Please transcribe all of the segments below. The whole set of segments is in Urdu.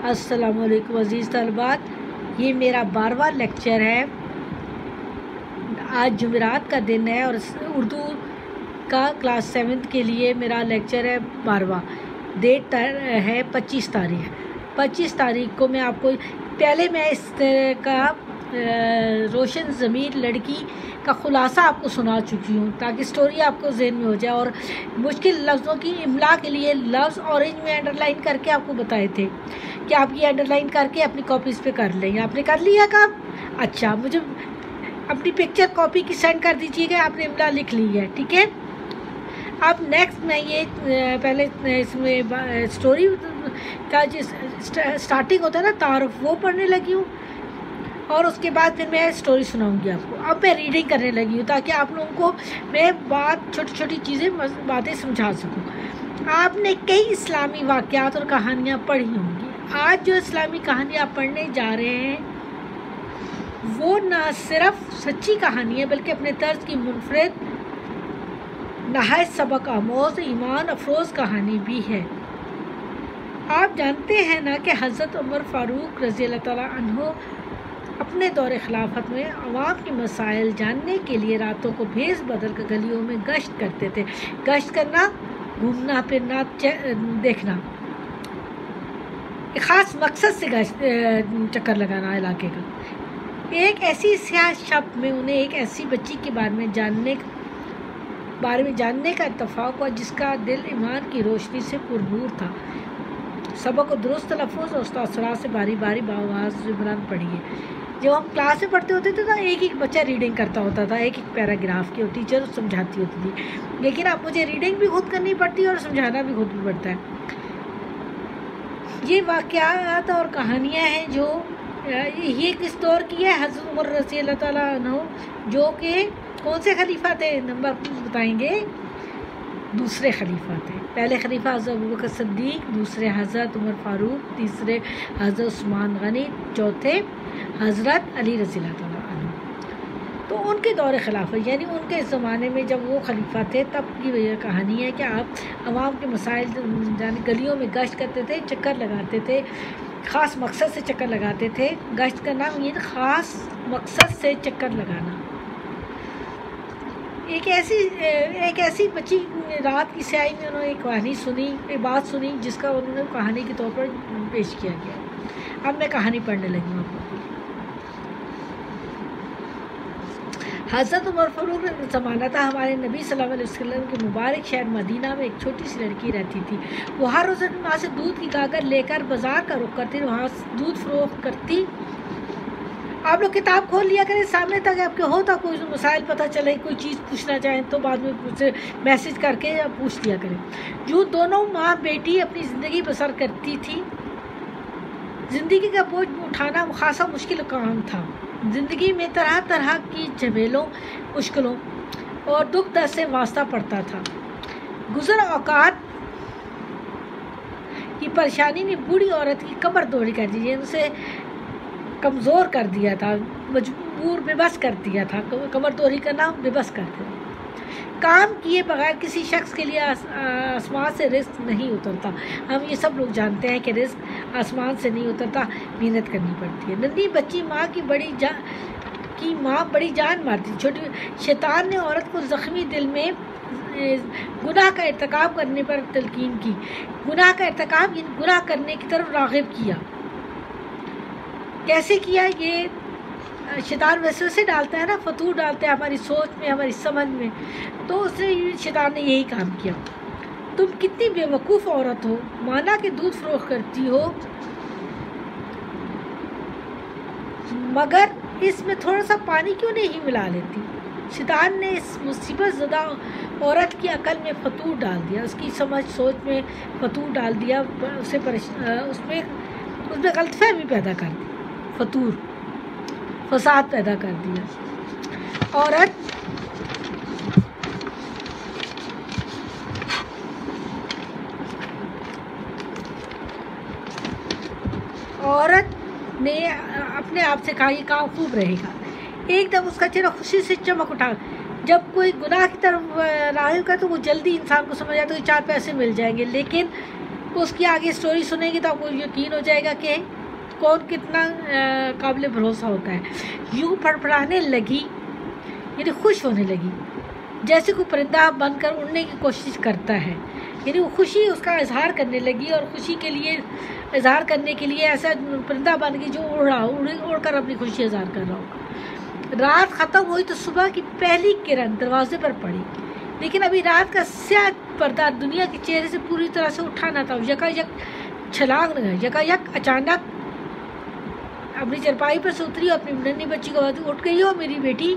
السلام علیکم عزیز طالبات، یہ میرا 12واں لیکچر ہے۔ آج جمعرات کا دن ہے اور اردو کا کلاس 7 کے لیے میرا لیکچر ہے 12واں۔ ڈیٹ ہے 25 تاریخ۔ 25 تاریخ کو میں آپ کو پہلے میں اس کا روشن ضمیر لڑکی کا خلاصہ آپ کو سنا چکی ہوں تاکہ سٹوری آپ کو ذہن میں ہو جائے، اور مشکل لفظوں کی املا کے لیے لفظ اورنج میں انڈر لائن کر کے آپ کو بتائے تھے کہ آپ یہ انڈر لائن کر کے اپنی کاپیز پہ کر لیں۔ آپ نے کر لیا کام؟ اچھا، مجھے اپنی پکچر کاپی کی سینڈ کر دیجیے گا، آپ نے املا لکھ لی ہے، ٹھیک ہے؟ اب نیکسٹ میں یہ پہلے اس میں سٹوری کا جو سٹارٹنگ ہوتا ہے نا، تعارف، وہ پڑھنے لگی ہوں، اور اس کے بعد پھر میں سٹوری سناؤں گی آپ کو۔ اب میں ریڈنگ کرنے لگی ہوں تاکہ آپ لوگوں کو میں چھوٹی چھوٹی چیزیں باتیں سمجھا سکوں۔ آپ نے کئی اسلامی واقعات اور کہانیاں پڑھی ہوں گی۔ آج جو اسلامی کہانیاں آپ پڑھنے جا رہے ہیں وہ نہ صرف سچی کہانی ہے بلکہ اپنے طرز کی منفرد، نہایت سبق آموز، ایمان افروز کہانی بھی ہے۔ آپ جانتے ہیں نا کہ حضرت عمر فاروق رضی اللہ تعالیٰ عنہ اپنے دور خلافت میں عوام کے مسائل جاننے کے لیے راتوں کو بھیس بدل کر گلیوں میں گشت کرتے تھے۔ گشت کرنا، گھومنا پھرنا، دیکھنا، ایک خاص مقصد سے چکر لگانا علاقے کا۔ ایک ایسی سیاہ شب میں انہیں ایک ایسی بچی کے بارے میں جاننے کا اتفاق ہوا جس کا دل ایمان کی روشنی سے پرنور تھا۔ سبق کو درست تلفظ اور استاد صلاح سے باری باری بآواز بلند پڑھیے۔ جب ہم کلاس میں پڑھتے ہوتے تھے تو ایک ایک بچہ ریڈنگ کرتا ہوتا تھا، ایک ایک پیراگراف کی، اور ٹیچر سمجھاتی ہوتی تھی، لیکن اب مجھے ریڈنگ بھی خود کرنی پڑتی ہے اور سمجھانا بھی خود بھی پڑتا ہے۔ یہ واقعات اور کہانیاں ہیں جو یہ کس دور کی ہے؟ حضرت عمر رضی اللہ تعالیٰ عنہ، جو کہ کون سے خلیفہ تھے؟ نمبر بتائیں گے، دوسرے خلیفہ تھے۔ پہلے خلیفہ حضرت ابوبکر صدیق، دوسرے حضرت عمر فاروق، تیسرے حضرت عثمان غنی، چوتھے حضرت علی رضی اللہ تعالیٰ عنہ۔ تو ان کے دور خلافت یعنی ان کے زمانے میں جب وہ خلیفہ تھے تب کی یہ کہانی ہے کہ آپ عوام کے مسائل گلیوں میں گشت کرتے تھے، چکر لگاتے تھے، خاص مقصد سے چکر لگاتے تھے۔ گشت کرنا یہ خاص مقصد سے چکر لگانا۔ ایک ایسی بچی رات کی سیاہی میں انہوں نے ایک کہانی سنی، ایک بات سنی جس کا انہوں نے کہانی کے طور پر پیش کیا گیا۔ اب میں کہانی پڑھنے لگی ہوں آپ کو۔ حضرت عمر فاروق نے زمانہ تھا، ہمارے نبی صلی اللہ علیہ وسلم کے مبارک شہر مدینہ میں ایک چھوٹی سی لڑکی رہتی تھی۔ وہ ہر روز اپنی ماں سے دودھ کی گاگر لے کر بازار کا رخ کرتی، وہاں دودھ فروخت کرتی۔ آپ لوگ کتاب کھول لیا کریں سامنے تک، آپ کے ہوتا کوئی مسائل پتہ چلے، کوئی چیز پوچھنا چاہیں تو بعد میں میسج کر کے پوچھ لیا کریں۔ جو دونوں ماں بیٹی اپنی زندگی بسر کرتی تھی۔ زندگی کا بوجھ اٹھانا خاصا مشکل کام تھا۔ زندگی میں طرح طرح کی جھمیلوں، مشکلوں اور دکھ درد سے واسطہ پڑتا تھا۔ گزر اوقات کی پریشانی نے بوڑھی عورت کی کمر دوڑی کر دی، اسے کمزور کر دیا تھا، مجبور بے بس کر دیا تھا۔ کمر دوڑی کرنا بے بس کر دیا۔ کام کیے بغیر کسی شخص کے لیے آسمان سے رزق نہیں اترتا۔ ہم یہ سب لوگ جانتے ہیں کہ رزق آسمان سے نہیں اترتا، محنت کرنی پڑتی ہے۔ ننھی بچی ماں بڑی جان مارتی۔ چھوٹی شیطان نے عورت کو زخمی دل میں گناہ کا ارتکاب کرنے پر تلقین کی، گناہ کا ارتکاب یعنی گناہ کرنے کی طرف راغب کیا۔ کیسے کیا؟ یہ شیطان ویسے ڈالتا ہے نا، فتور ڈالتا ہے ہماری سوچ میں، ہماری سمجھ میں، تو اس نے شیطان نے یہی کام کیا۔ تم کتنی بے وقوف عورت ہو، مانا کہ دودھ فروخت کرتی ہو مگر اس میں تھوڑا سا پانی کیوں نہیں ملا لیتی؟ شیطان نے اس مصیبت زدہ عورت کی عقل میں فتور ڈال دیا، اس کی سمجھ سوچ میں فتور ڈال دیا، اس میں غلط فہمی پیدا کر دی، فتور، فساد پیدا کر دیا۔ عورت نے اپنے آپ سے کہا یہ کام خوب رہے گا۔ ایک دم اس کا چہرہ خوشی سے چمک اٹھا۔ جب کوئی گناہ کی طرف راغب کا تو وہ جلدی انسان کو سمجھ آتا ہے کہ 4 پیسے مل جائیں گے، لیکن اس کی آگے سٹوری سنیں گے تو آپ کو یقین ہو جائے گا کہ کون کتنا قابل بھروسہ ہوتا ہے۔ یوں پھڑپھڑانے لگی، یعنی خوش ہونے لگی، جیسے کوئی پرندہ بن کر اڑنے کی کوشش کرتا ہے، یعنی وہ خوشی اس کا اظہار کرنے لگی، اور خوشی کے لیے اظہار کرنے کے لیے ایسا پرندہ بن گئی جو اڑ کر اپنی خوشی اظہار کر رہا ہو۔ رات ختم ہوئی تو صبح کی پہلی کرن دروازے پر پڑی، لیکن ابھی رات کا سیاہ پردہ دنیا کے چہرے سے پوری طرح سے اٹھا نہ تھا۔ یکا یک چھلانگ لگا، یکا یک اچانک اپنی چرپائی پر سے اتری اور اپنی ننھی بچی کو بات، اٹھ گئی ہو میری بیٹی؟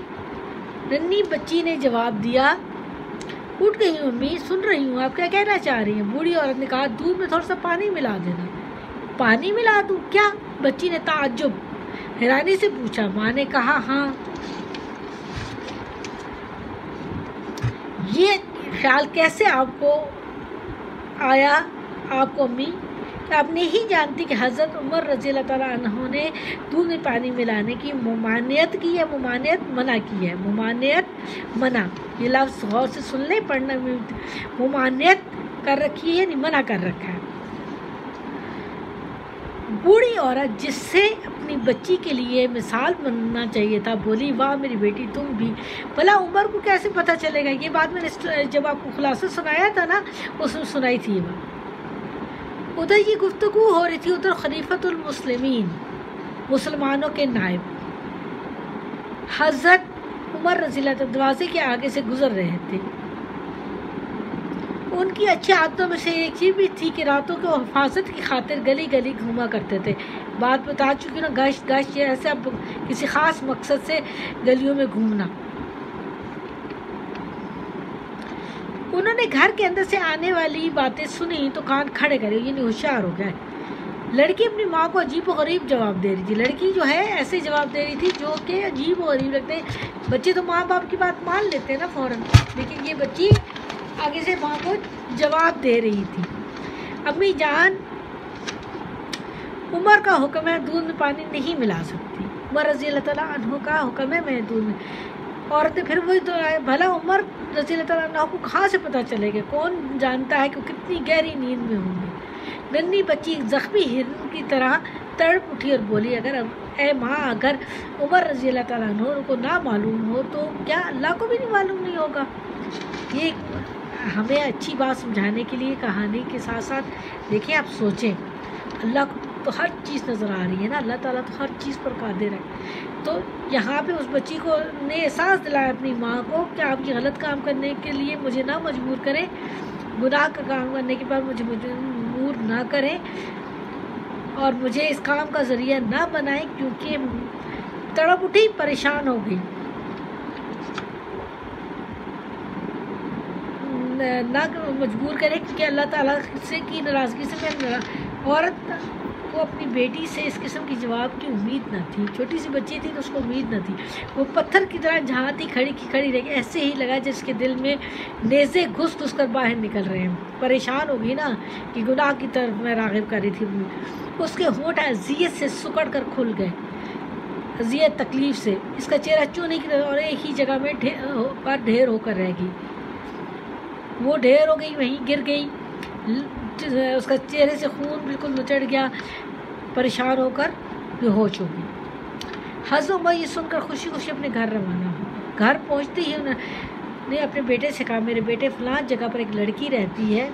ننھی بچی نے جواب دیا، اٹھ گئی ہوں امی، سن رہی ہوں، آپ کیا کہنا چاہ رہی ہیں؟ بوڑھی عورت نے کہا، دودھ میں تھوڑا سا پانی ملا دینا۔ پانی ملا دوں؟ کیا؟ بچی نے تعجب حیرانی سے پوچھا۔ ماں نے کہا، ہاں۔ یہ خیال کیسے آپ کو آیا آپ کو امی؟ کہ آپ نہیں جانتی کہ حضرت عمر رضی اللہ تعالیٰ عنہ نے دودھ میں پانی ملانے کی ممانعت کی ہے، ممانعت منع کی ہے۔ ممانعت منع، یہ لفظ غور سے سن لیں، پڑھنا میں ممانعت کر رکھی ہے، نہیں منع کر رکھا ہے۔ بوڑھی عورت جس سے اپنی بچی کے لیے مثال بننا چاہیے تھا بولی، واہ میری بیٹی تم بھی، بھلا عمر کو کیسے پتہ چلے گا؟ یہ بات میں نے جب آپ کو خلاصہ سنایا تھا نا، اس میں سنائی تھی یہ بات۔ ادھر یہ گفتگو ہو رہی تھی، ادھر خلیفۃ المسلمین، مسلمانوں کے نائب حضرت عمر رضی اللہ عنہ دروازے کے آگے سے گزر رہے تھے۔ ان کی اچھی عادتوں میں سے ایک چیز بھی تھی کہ راتوں کو حفاظت کی خاطر گلی گلی گھوما کرتے تھے۔ بات بتا چکی نا، گشت گشت ایسے اب کسی خاص مقصد سے گلیوں میں گھومنا۔ انہوں نے گھر کے اندر سے آنے والی باتیں سنی تو کان کھڑے کرے، یعنی ہوشیار ہو گئے۔ لڑکی اپنی ماں کو عجیب و غریب جواب دے رہی تھی۔ لڑکی جو ہے ایسے جواب دے رہی تھی جو کہ عجیب و غریب لگتے ہیں۔ بچے تو ماں باپ کی بات مان لیتے ہیں نا فوراً، لیکن یہ بچی آگے سے ماں کو جواب دے رہی تھی، امی جان عمر کا حکم ہے دودھ میں پانی نہیں ملا سکتی، عمر رضی اللہ تعالیٰ عنہ کا حکم ہے میں دودھ میں۔ عورتیں پھر وہی تو آئے، بھلا عمر رضی اللہ تعالیٰ عنہ کو کہاں سے پتہ چلے گا؟ کون جانتا ہے کہ وہ کتنی گہری نیند میں ہوں گے؟ ننھی بچی زخمی ہرن کی طرح تڑپ اٹھی اور بولی، اے ماں، اگر عمر رضی اللہ تعالیٰ عنہ کو نہ معلوم ہو تو کیا اللہ کو بھی نہیں معلوم نہیں ہوگا؟ یہ ہمیں اچھی بات سمجھانے کے لیے کہانی کے ساتھ ساتھ دیکھیں، آپ سوچیں، اللہ کو تو ہر چیز نظر آ رہی ہے نا، اللہ تعالیٰ تو ہر چیز پر قادر ہے۔ تو یہاں پہ اس بچی کو نے احساس دلایا اپنی ماں کو کہ آپ یہ غلط کام کرنے کے لیے مجھے نہ مجبور کریں، گناہ کا کام کرنے کے بعد مجھے مجبور نہ کریں اور مجھے اس کام کا ذریعہ نہ بنائیں، کیونکہ تڑپ اٹھی، پریشان ہو گئی، نہ مجبور کرے، کیونکہ اللہ تعالیٰ سے کی ناراضگی سے میں عورت کو اپنی بیٹی سے اس قسم کی جواب کی امید نہ تھی۔ چھوٹی سی بچی تھی تو اس کو امید نہ تھی۔ وہ پتھر کی طرح جہاں تھی کھڑی کی کھڑی رہ گئی، ایسے ہی لگا جس کے دل میں نیزے گھس گھس کر باہر نکل رہے ہیں۔ پریشان ہو گئی نا کہ گناہ کی طرف میں راغب کر رہی تھی۔ اس کے ہونٹ اذیت سے سکڑ کر کھل گئے، اذیت تکلیف سے، اس کا چہرہ چونے کی طرح اور ایک ہی جگہ میں ڈھیر ہو کر رہ گئی۔ وہ ڈھیر ہو گئی، وہیں گر گئی، اس کا چہرے سے خون بالکل نچڑ گیا، پریشان ہو کر بے ہوش ہو گئی۔ حضرت عمر یہ سن کر خوشی خوشی اپنے گھر روانہ ہو۔ گھر پہنچتے ہی انہوں نے اپنے بیٹے سے کہا، میرے بیٹے فلاں جگہ پر ایک لڑکی رہتی ہے،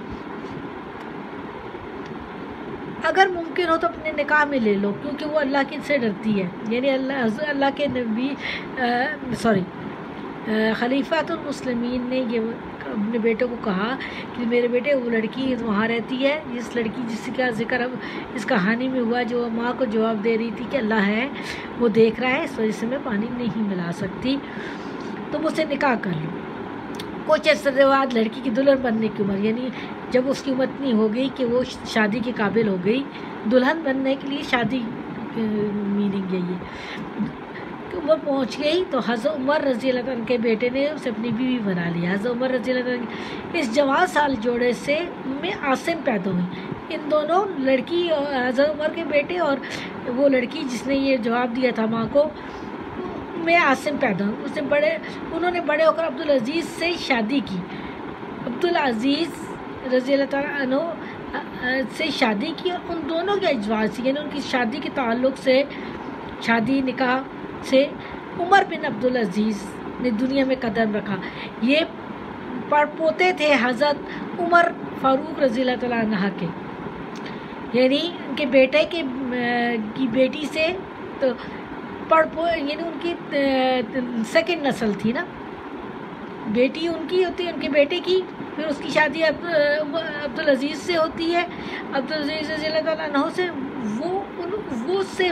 اگر ممکن ہو تو اپنے نکاح میں لے لو، کیونکہ وہ اللہ کی سے ڈرتی ہے۔ یعنی اللہ کے نبی خلیفۃ المسلمین نے یہ اپنے بیٹے کو کہا کہ میرے بیٹے وہ لڑکی وہاں رہتی ہے، جس لڑکی جس کا ذکر اب اس کہانی میں ہوا، جو ماں کو جواب دے رہی تھی کہ اللہ ہے، وہ دیکھ رہا ہے، اس وجہ سے میں پانی نہیں ملا سکتی، تم اسے نکاح کر لو۔ کچھ عرصے بعد لڑکی کی دلہن بننے کی عمر، یعنی جب اس کی عمر اتنی ہو گئی کہ وہ شادی کے قابل ہو گئی، دلہن بننے کے لیے شادی میننگ ہے یہ، عمر پہنچ گئی تو حضرت عمر رضی اللہ عنہ کے بیٹے نے اسے اپنی بیوی بنا لیا۔ حضرت عمر رضی اللہ عنہ اس جوان سال جوڑے سے میں عاصم پیدا ہوئی۔ ان دونوں لڑکی حضرت عمر کے بیٹے اور وہ لڑکی جس نے یہ جواب دیا تھا ماں کو، میں عاصم پیدا ہوں۔ انہوں نے بڑے ہو کر عبدالعزیز سے شادی کی۔ عبدالعزیز رضی اللہ تعالیٰ عنہ سے شادی کی اور ان دونوں کے ازواج سے یعنی ان کی شادی کے تعلق سے شادی نکاح سے عمر بن عبدالعزیز نے دنیا میں قدم رکھا۔ یہ پڑپوتے تھے حضرت عمر فاروق رضی اللہ تعالیٰ عنہ کے، یعنی ان کے بیٹے کی بیٹی سے تو یعنی ان کی سیکنڈ نسل تھی نا، بیٹی ان کی ہوتی ہے ان کے بیٹے کی، پھر اس کی شادی عبدالعزیز سے ہوتی ہے، عبدالعزیز رضی اللہ تعالیٰ عنہ سے، وہ سے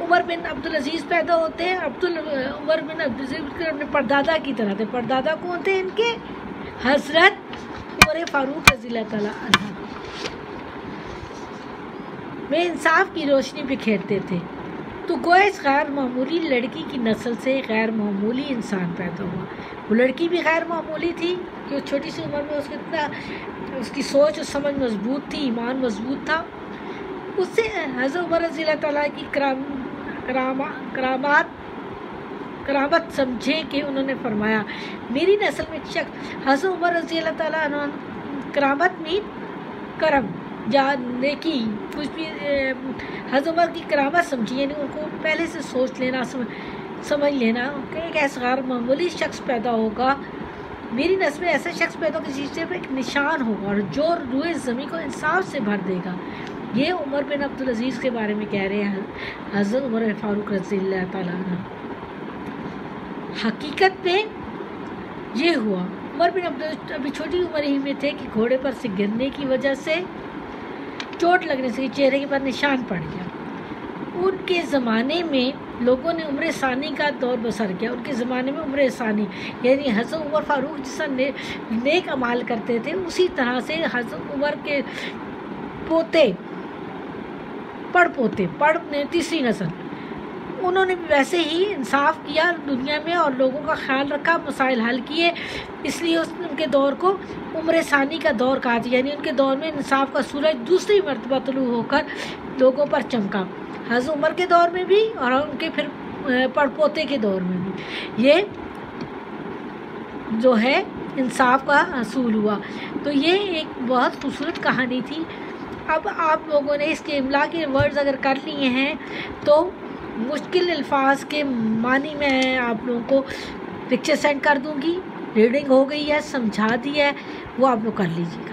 عمر بن عبدالعزیز پیدا ہوتے ہیں۔ عمر بن عبدالعزیز اپنے پردادا کی طرح تھے۔ پردادا کون تھے ان کے؟ حضرت عمر فاروق رضی اللہ تعالیٰ عنہ میں انصاف کی روشنی بکھیرتے تھے۔ تو گویا اس غیر معمولی لڑکی کی نسل سے غیر معمولی انسان پیدا ہوا۔ وہ لڑکی بھی غیر معمولی تھی کہ چھوٹی سی عمر میں اس کی سوچ اور سمجھ مضبوط تھی، ایمان مضبوط تھا۔ اس سے حضرت عمر رضی اللہ تعالیٰ کی کرامت سمجھے کہ انہوں نے فرمایا میری نسل میں ایک شخص، حضرت عمر رضی اللہ تعالیٰ عنہ کرامت میں کرم یا نیکی کچھ بھی حضرت عمر کی کرامت سمجھی، یعنی ان کو پہلے سے سوچ لینا سمجھ لینا کہ ایک ایسا غیر معمولی شخص پیدا ہوگا، میری نسل میں ایسا شخص پیدا ہوگا جس سے ایک نشان ہوگا اور جو روئے زمین کو انصاف سے بھر دے گا۔ یہ عمر بن عبدالعزیز کے بارے میں کہہ رہے ہیں حضرت عمر فاروق رضی اللہ تعالیٰ عنہ۔ حقیقت میں یہ ہوا، عمر بن عبدالعزیز ابھی چھوٹی عمر ہی میں تھے کہ گھوڑے پر سے گرنے کی وجہ سے چوٹ لگنے سے چہرے کے پر نشان پڑ گیا۔ ان کے زمانے میں لوگوں نے عمر ثانی کا دور بسر کیا۔ ان کے زمانے میں عمر ثانی یعنی حضرت عمر فاروق جس طرح نیک اعمال کرتے تھے اسی طرح سے حضرت عمر کے پوتے تیسری نسل انہوں نے ویسے ہی انصاف کیا دنیا میں اور لوگوں کا خیال رکھا، مسائل حل کیے، اس لیے ان کے دور کو عمر ثانی کا دور کہا تھا، یعنی ان کے دور میں انصاف کا سورج دوسری مرتبہ طلوع ہو کر لوگوں پر چمکا، حضرت عمر کے دور میں بھی اور ان کے پھر پڑپوتے کے دور میں بھی یہ جو ہے انصاف کا حصول ہوا۔ تو یہ ایک بہت خوبصورت کہانی تھی۔ اب آپ لوگوں نے اس کے املا کے ورڈز اگر کر لیے ہیں تو مشکل الفاظ کے معنی میں آپ لوگوں کو پکچر سینڈ کر دوں گی، ریڈنگ ہو گئی ہے، سمجھا دی ہے، وہ آپ لوگ کر لیجیے گا۔